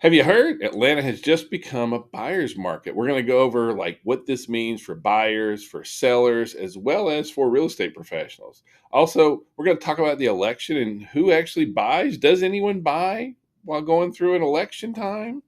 Have you heard? Atlanta has just become a buyer's market. We're going to go over like what this means for buyers, for sellers, as well as for real estate professionals. Also, we're going to talk about the election and who actually buys. Does anyone buy while going through an election time?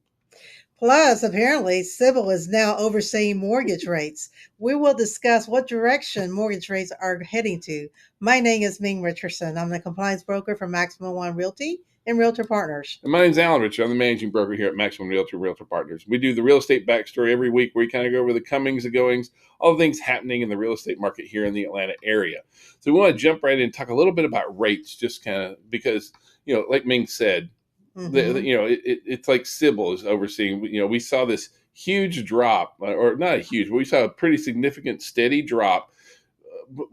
Plus, apparently, Cybil is now overseeing mortgage rates. We will discuss what direction mortgage rates are heading to. My name is Ming Richardson. I'm the compliance broker for Maximum One Realty and Realtor Partners. And my name's Alan Richard. I'm the managing broker here at Maximum Realtor Partners. We do the real estate backstory every week where we kind of go over the comings and goings, all the things happening in the real estate market here in the Atlanta area. So we want to jump right in and talk a little bit about rates, just kind of because, like Ming said, Mm-hmm. it's like Cybil is overseeing. We saw this huge drop, or not a huge, but we saw a pretty significant steady drop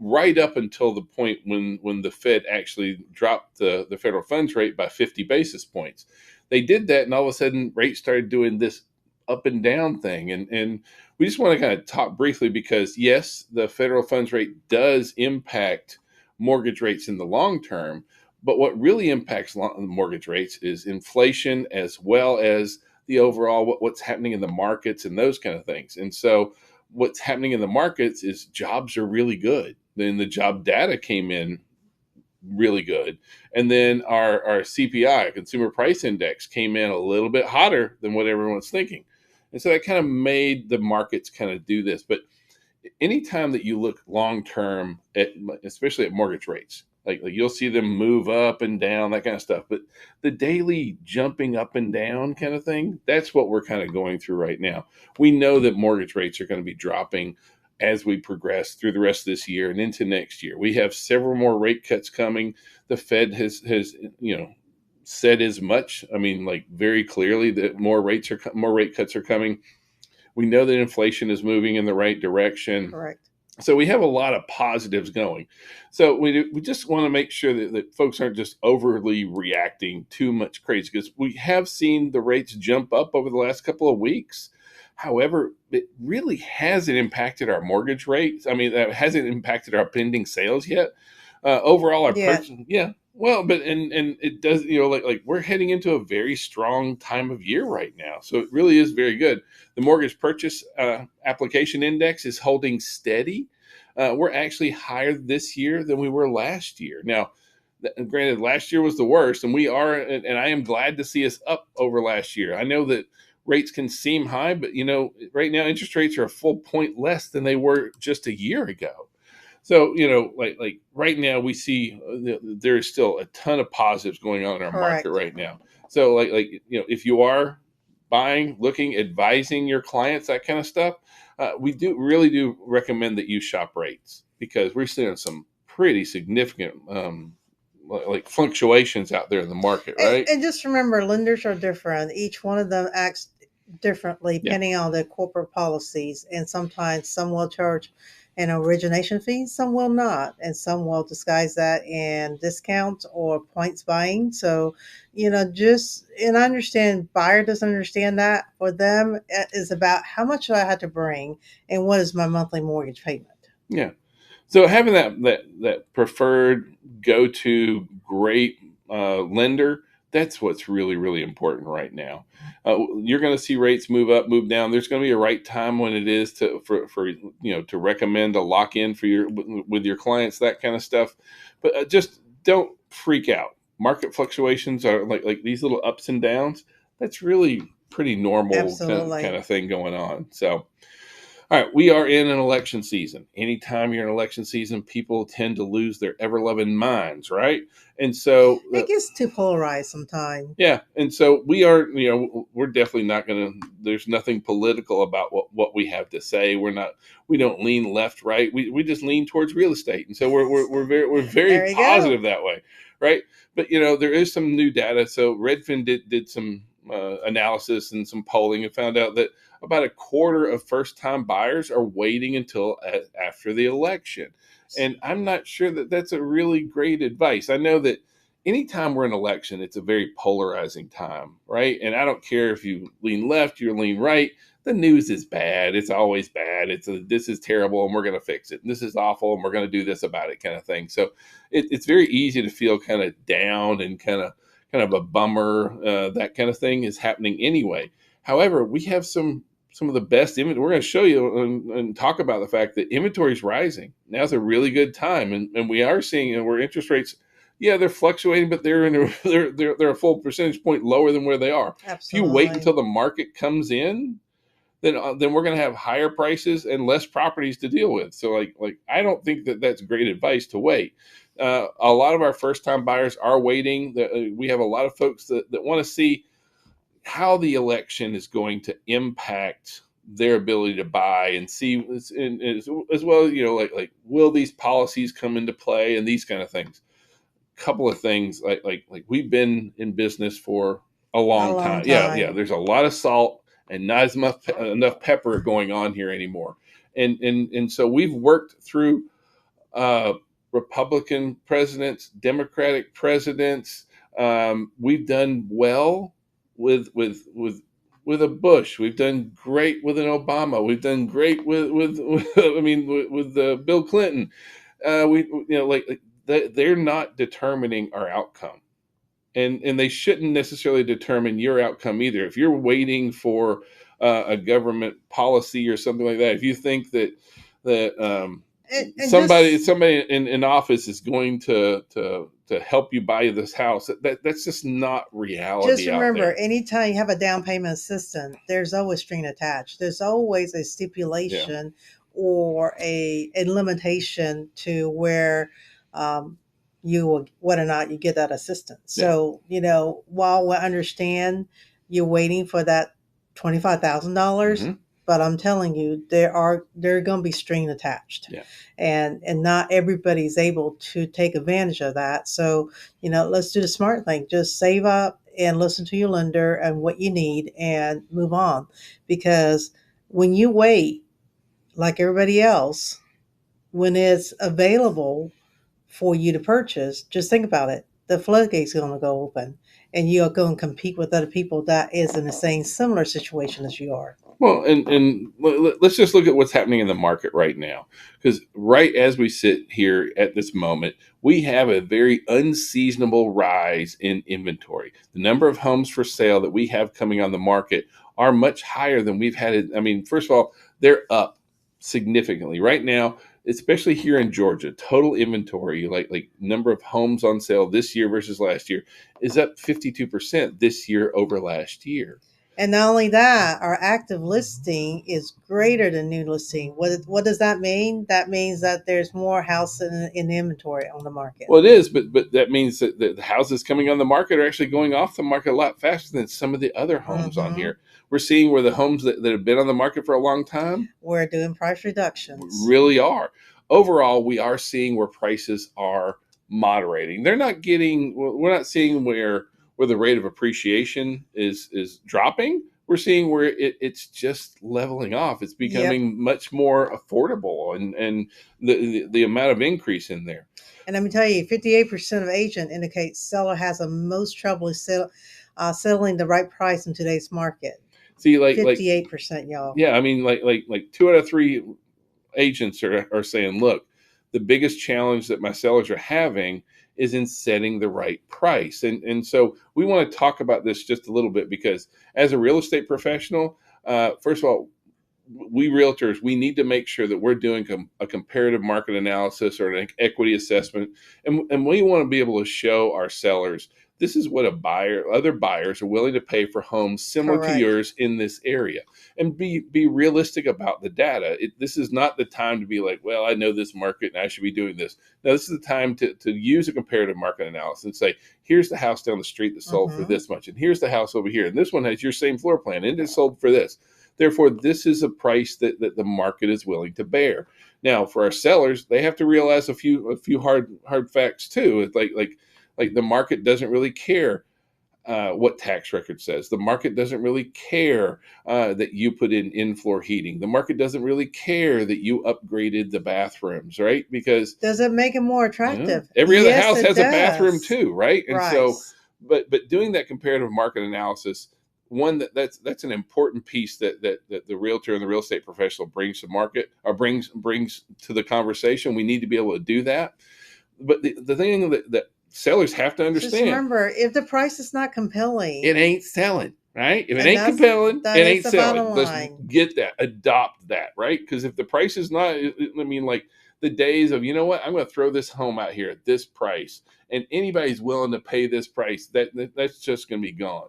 right up until the point when the Fed actually dropped the federal funds rate by 50 basis points. They did that, and all of a sudden, rates started doing this up and down thing. And we just want to kind of talk briefly because yes, the federal funds rate does impact mortgage rates in the long term, but what really impacts mortgage rates is inflation as well as the overall what's happening in the markets and those kind of things. And so what's happening in the markets is jobs are really good. Then the job data came in really good. And then our CPI, Consumer Price Index, came in a little bit hotter than what everyone's thinking. And so that kind of made the markets kind of do this. But anytime that you look long term at, especially at mortgage rates, like you'll see them move up and down, that kind of stuff. But the daily jumping up and down kind of thing, that's what we're kind of going through right now. We know that mortgage rates are going to be dropping as we progress through the rest of this year and into next year. We have several more rate cuts coming. The Fed has said as much. I mean, like very clearly that more rate cuts are coming. We know that inflation is moving in the right direction. Correct. So we have a lot of positives going. So we just want to make sure that folks aren't just overly reacting too much crazy because we have seen the rates jump up over the last couple of weeks. However, it really hasn't impacted our mortgage rates. I mean, that hasn't impacted our pending sales yet. Overall, our Yeah. purchase, yeah. Well, but and it does, like we're heading into a very strong time of year right now, so it really is very good. The mortgage purchase application index is holding steady. We're actually higher this year than we were last year. Now, granted, last year was the worst, and and I am glad to see us up over last year. I know that rates can seem high, but right now interest rates are a full point less than they were just a year ago. So like right now we see there is still a ton of positives going on in our market Correct. right now. So if you are buying, looking, advising your clients, that kind of stuff, we do recommend that you shop rates because we're seeing some pretty significant like fluctuations out there in the market, right? And just remember, lenders are different. Each one of them acts differently Yeah. depending on their corporate policies. And sometimes some will charge an origination fee, some will not, and some will disguise that in discounts or points buying. So, just and I understand buyer doesn't understand that. For them, it is about how much do I have to bring and what is my monthly mortgage payment. Yeah. So having that preferred go to great lender, that's what's really really important right now. You're going to see rates move up, move down. There's going to be a right time when it is to recommend a lock in for your with your clients, that kind of stuff. But just don't freak out. Market fluctuations are like these little ups and downs. That's really pretty normal kind Absolutely. of thing going on. So. All right, we are in an election season. Anytime you're in election season, people tend to lose their ever loving minds, right? And so, It gets too polarized sometimes. yeah, and so we're definitely not going to. There's nothing political about what we have to say. We don't lean left, right. We just lean towards real estate, and so we're very There you go. positive that way, right? But there is some new data. So Redfin did some analysis and some polling and found out that about a quarter of first time buyers are waiting until after the election. And I'm not sure that that's a really great advice. I know that anytime we're in election, it's a very polarizing time, right? And I don't care if you lean left, you lean right. The news is bad. It's always bad. This is terrible, and we're going to fix it. And this is awful, and we're going to do this about it, kind of thing. So it's very easy to feel kind of down and kind of kind of a bummer, that kind of thing is happening anyway. However, we have some of the best inventory. We're going to show you and talk about the fact that inventory is rising. Now's a really good time, and we are seeing, where interest rates, yeah, they're fluctuating, but they're in a, they're a full percentage point lower than where they are. If you wait Absolutely. until the market comes in, then we're going to have higher prices and less properties to deal with. So like I don't think that that's great advice to wait. A lot of our first time buyers are waiting. We have a lot of folks that want to see how the election is going to impact their ability to buy and see, and as well, like will these policies come into play and these kind of things. Couple of things, like we've been in business for a A long long time. Yeah, time. there's a lot of salt and not as much enough pepper going on here anymore. And so we've worked through uh, Republican presidents, Democratic presidents. We've done well with a Bush. We've done great with an Obama. We've done great with I mean with Bill Clinton. We like they're not determining our outcome, and they shouldn't necessarily determine your outcome either. If you're waiting for a government policy or something like that, if you think that And somebody just somebody in office is going to help you buy this house, that's just not Just reality out remember, there. anytime you have a down payment assistance, there's always string attached. There's always a Yeah, stipulation or a limitation to where um, you will, whether or not you get that assistance. yeah. So, while we understand you're waiting for that $25,000, Hmm. but I'm telling you, there are going to be string attached, Yeah. and not everybody's able to take advantage of that. So, let's do the smart thing. Just save up and listen to your lender and what you need and move on. Because when you wait, like everybody else, when it's available for you to purchase, just think about it. The floodgates are going to go open and you're going to compete with other people that is in the same similar situation as you are. Well, and let's just look at what's happening in the market right now. Because right as we sit here at this moment, we have a very unseasonable rise in inventory. The number of homes for sale that we have coming on the market are much higher than we've had. I mean, first of all, they're up significantly right now, especially here in Georgia. Total inventory, like number of homes on sale this year versus last year, is up 52% this year over last year. And not only that, our active listing is greater than new listing. What does that mean? That means that there's more house in inventory on the market. Well, it is, but that means that the houses coming on the market are actually going off the market a lot faster than some of the other homes on Hmm. here. We're seeing where the homes that have been on the market for a long time We're doing price reductions. really are. Overall, we are seeing where prices are moderating. They're not getting. We're not seeing where the rate of appreciation is dropping. We're seeing where it's just leveling off. It's Yep. becoming much more affordable, and the amount of increase in there. And let me tell you, 58% of agent indicates seller has the most trouble selling the right price in today's market. See, 58%, y'all. yeah, I mean, like two out of three agents are saying, look, the biggest challenge that my sellers are having is in setting the right price. And so we want to talk about this just a little bit because as a real estate professional, first of all, we realtors, we need to make sure that we're doing a comparative market analysis or an equity assessment. And we want to be able to show our sellers this is what other buyers are willing to pay for homes similar to Correct. yours in this area, and be realistic about the data. This is not the time to be like, well, I know this market and I should be doing this. No, this is the time to use a comparative market analysis and say, here's the house down the street that sold for Hmm. this much, and here's the house over here, and this one has your same floor plan and it sold for this. Therefore, this is a price that the market is willing to bear. Now, for our sellers, they have to realize a few hard facts too. It's like the market doesn't really care what tax record says. The market doesn't really care that you put in floor heating. The market doesn't really care that you upgraded the bathrooms, right? Because Does it make it more attractive? every other Yes, house it has a bathroom does. too, right? And Right. so, but doing that comparative market analysis, one that's an important piece that the realtor and the real estate professional brings to market or brings to the conversation. We need to be able to do that. But the thing that sellers have to Just understand remember, if the price is not it compelling, ain't selling, right? If it and ain't compelling, that it is ain't the selling. bottom Let's line. get that, adopt that, right? Because if the price is not, I mean, like the days of, you know what, I'm going to throw this home out here at this price, and anybody's willing to pay this price, that's just going to be gone.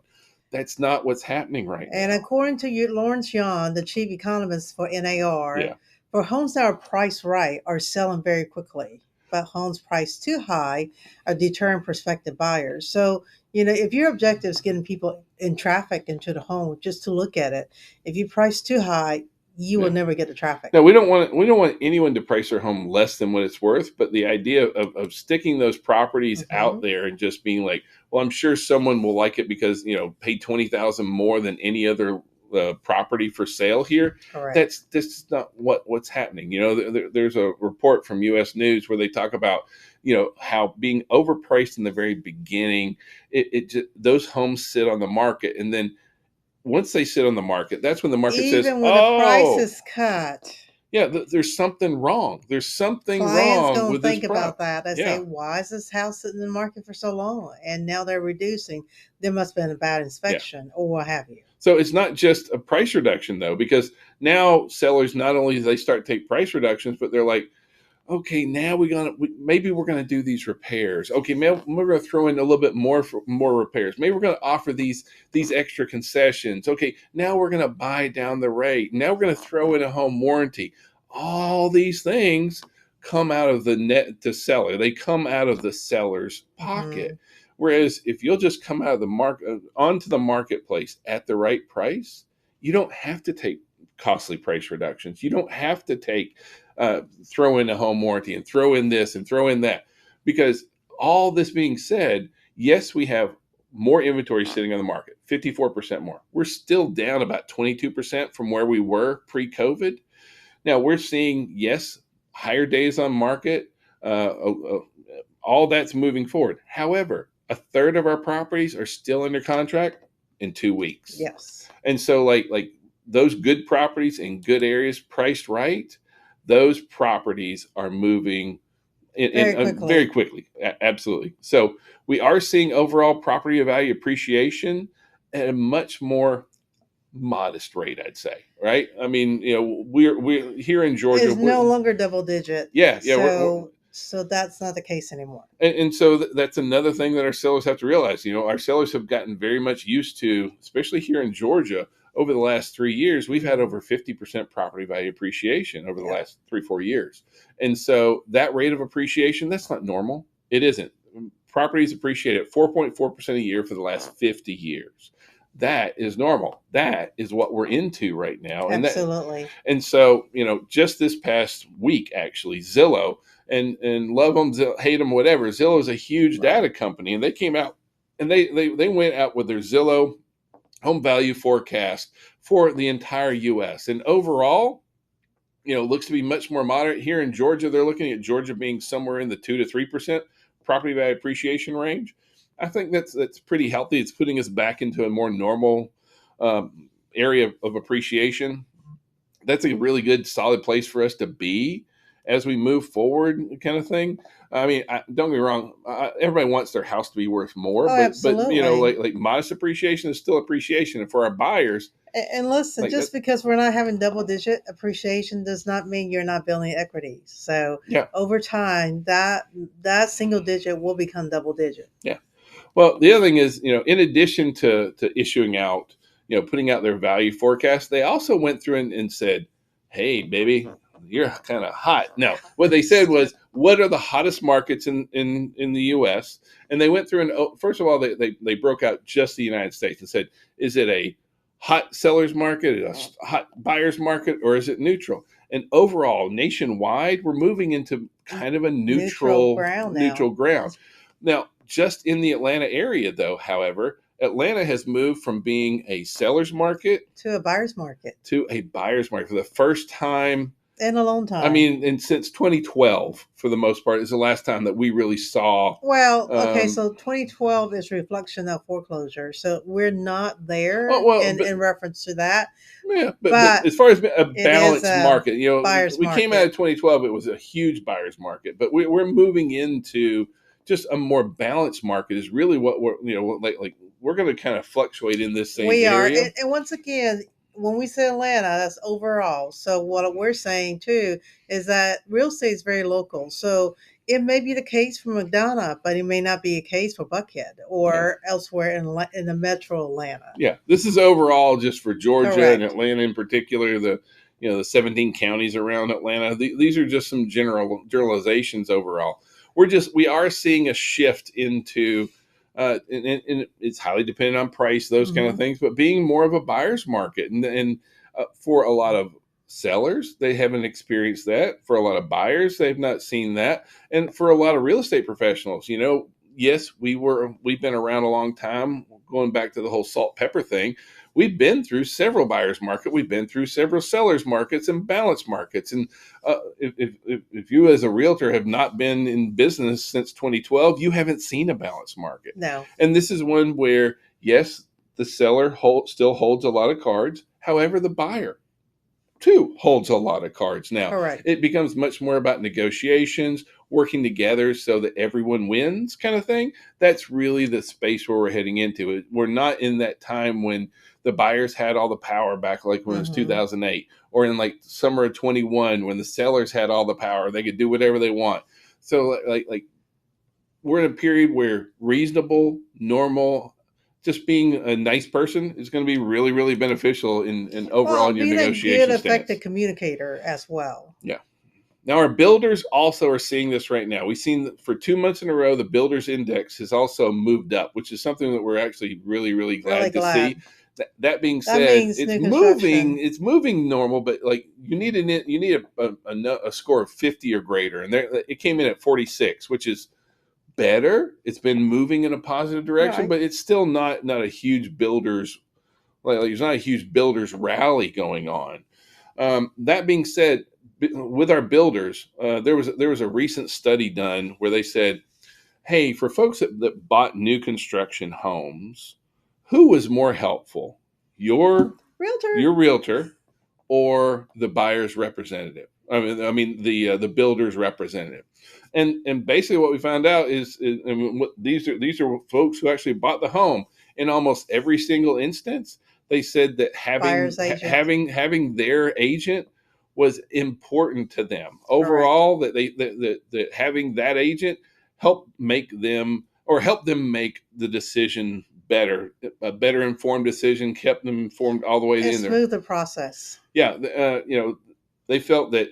That's not what's happening right And now. according to Lawrence Yon, the chief economist for NAR, Yeah. for homes that are priced right are selling very quickly, but homes priced too high are deterring prospective buyers. So, if your objective is getting people in traffic into the home just to look at it, if you price too high, you will Yeah. never get the traffic. Now we don't want anyone to price their home less than what it's worth, but the idea of sticking those properties out Hmm. there and just being like, well, I'm sure someone will like it because paid 20,000 more than any other property for sale here. Correct. That's not what's happening. There's a report from U.S. News where they talk about how being overpriced in the very beginning, it just, those homes sit on the market, and then once they sit on the market, that's when the market says, Even when the price "Oh, is cut, yeah, there's something wrong. There's something clients wrong gonna with this think about prop." that. They say, Yeah. "Why is this house sitting in the market for so long?" And now they're reducing. There must have been a bad Yeah. inspection or what have you. So it's not just a price reduction though, because now sellers not only do they start to take price reductions, but they're like, okay, now maybe we're gonna do these repairs. Okay, maybe we're gonna throw in a little bit more for more repairs. Maybe we're gonna offer these extra concessions. Okay, now we're gonna buy down the rate. Now we're gonna throw in a home warranty. All these things come out of the net to seller. They come out of the seller's Hmm. pocket. Whereas if you'll just come out of the market onto the marketplace at the right price, you don't have to take costly price reductions. You don't have to take throw in a home warranty and throw in this and throw in that. Because all this being said, yes, we have more inventory sitting on the market, 54% more. We're still down about 22% from where we were pre COVID. Now we're seeing, yes, higher days on market. All that's moving forward. However, a third of our properties are still under contract in 2 weeks. Yes. And so like those good properties in good areas priced right, those properties are moving Very very quickly. quickly. Absolutely. So we are seeing overall property value appreciation at a much more modest rate, I'd say. Right? I mean, we're here in Georgia. Is no longer double digit. Yeah, we're So that's not the case anymore. and so that's another thing that our sellers have to realize. Our sellers have gotten very much used to, especially here in Georgia, over the last 3 years, we've had Mhm. over 50% property value appreciation over the Yeah. last 3, 4 years. And so that rate of appreciation, that's not normal. It isn't. Properties appreciate at 4.4% a year for the last 50 years. That is normal. That is what we're into right now. Absolutely. And so, just this past week, actually, Zillow and love them, hate them, whatever. Zillow is a huge Right. data company, and they came out and they went out with their Zillow home value forecast for the entire U.S. And overall, looks to be much more moderate here in Georgia. They're looking at Georgia being somewhere in the 2 to 3% property value appreciation range. I think that's pretty healthy. It's putting us back into a more normal area of appreciation. That's a really good solid place for us to be as we move forward, kind of thing. I mean, don't get me wrong, everybody wants their house to be worth more, Oh, but absolutely. like modest appreciation is still appreciation, and for our buyers, And listen, like that. just because we're not having double digit appreciation does not mean you're not building equity. So Yeah. over time, that single digit will become double digit. Yeah. Well, the other thing is, in addition to issuing out, putting out their value forecast, they also went through and said, "Hey, baby, you're kind of hot." No, what they said was, "What are the hottest markets in the U.S.?" And they went through and first of all, they broke out just the United States and said, "Is it a hot sellers market, a hot buyers market, or is it neutral?" And overall, nationwide, we're moving into kind of a Neutral neutral ground neutral now. ground. Now, just in the Atlanta area, though, however, Atlanta has moved from being a seller's market To a buyer's market to a buyer's market for the first time. in a long I time. mean, and since 2012, for the most part, is the last time that we really saw. Well, okay, Um, so 2012 is reflection of foreclosure. So we're not well, there well, but in reference to that, yeah, but but as far as a it is balanced a market, buyer's we came out market. of 2012. It was a huge buyer's market, but we're moving into just a more balanced market is really what we're, like we're going to kind of fluctuate in this same We are, area. and once again, when we say Atlanta, that's overall. So what we're saying too is that real estate is very local. So it may be the case for McDonough, but it may not be a case for Buckhead Yeah. or elsewhere in the metro Atlanta. Yeah, this is overall just for Georgia and Correct. Atlanta in particular. The 17 counties around Atlanta. These are just some generalizations overall. We are seeing a shift into, and it's highly dependent on price, those kind of Hmm. things, but being more of a buyer's market, and for a lot of sellers, they haven't experienced that. For a lot of buyers, they've not seen that, and for a lot of real estate professionals, yes, we've been around a long time, going back to the whole salt pepper thing. We've been through several buyers market. We've been through several sellers markets and balance markets. And if you as a realtor have not been in business since 2012, you haven't seen a balance market. No. And this is one where, yes, the seller still holds a lot of cards. However, the buyer too holds a lot of cards now. Correct. It becomes much more about negotiations, working together so that everyone wins, kind of thing. That's really the space where we're heading into. We're not in that time when the buyers had all the power back, like when it was Hmm. 2008, or in like summer of 21 when the sellers had all the power. They could do whatever they want. So like we're in a period where reasonable, normal, just being a nice person is going to be really, really beneficial in overall Well, in your being a good, negotiation effective stance. communicator as well. Yeah. Now our builders also are seeing this right now. We've seen that for 2 months in a row, the builders index has also moved up, which is something that we're actually really, really Really glad to see. glad. That being That said, means new construction. it's moving normal, but like you need a score of 50 or greater, and there it came in at 46, which is better. It's been moving in a positive direction, Right. but it's still not a huge builders, like there's not a huge builders rally going on. That being said, with our builders, there was a recent study done where they said, "Hey, for folks that bought new construction homes, who was more helpful, your Realtor. your realtor or the buyer's representative? I mean the builder's representative." And basically what we found out is I mean, these are folks who actually bought the home. In almost every single instance, they said that Buyer's agent. having their agent was important to them Correct. overall. That having that agent helped them make the decision better, a better informed decision, kept them informed all the way And in there. smooth the process. Yeah, they felt that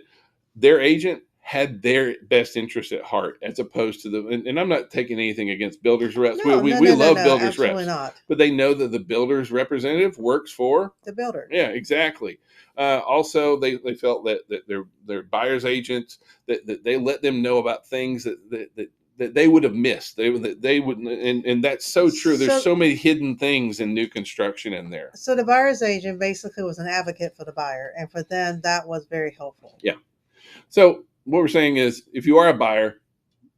their agent had their best interest at heart, as opposed to and I'm not taking anything against builders reps. We, No, we, no, we no, no, love no. builders Absolutely reps, not. but they know that the builders representative works for. The builder. Yeah, exactly. Also, they felt that their buyer's agents, that they let them know about things that they would have missed. They would, and that's so true. There's So, so many hidden things in new construction in there. so the buyer's agent basically was an advocate for the buyer, and for them that was very helpful. Yeah. So what we're saying is, if you are a buyer,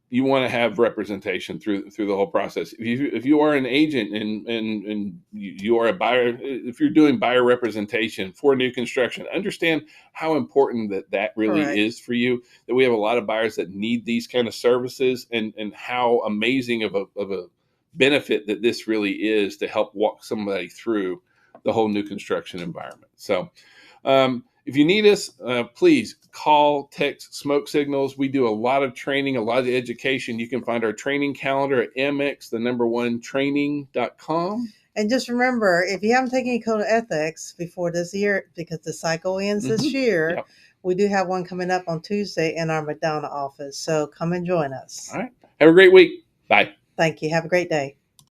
you want to have representation through the whole process. If you are an agent and you are a buyer, if you're doing buyer representation for new construction, understand how important that really Correct. is for you. That we have a lot of buyers that need these kind of services, and how amazing of a benefit that this really is to help walk somebody through the whole new construction environment. So if you need us, please call, text, smoke signals. We do a lot of training, a lot of education. You can find our training calendar at mx, the number one training.com. And just remember, if you haven't taken any code of ethics before this year, because the cycle ends this Mm-hmm. year, Yep. we do have one coming up on Tuesday in our McDonough office. So come and join All us. right. Have a great week. Bye. Thank you. Have a great day.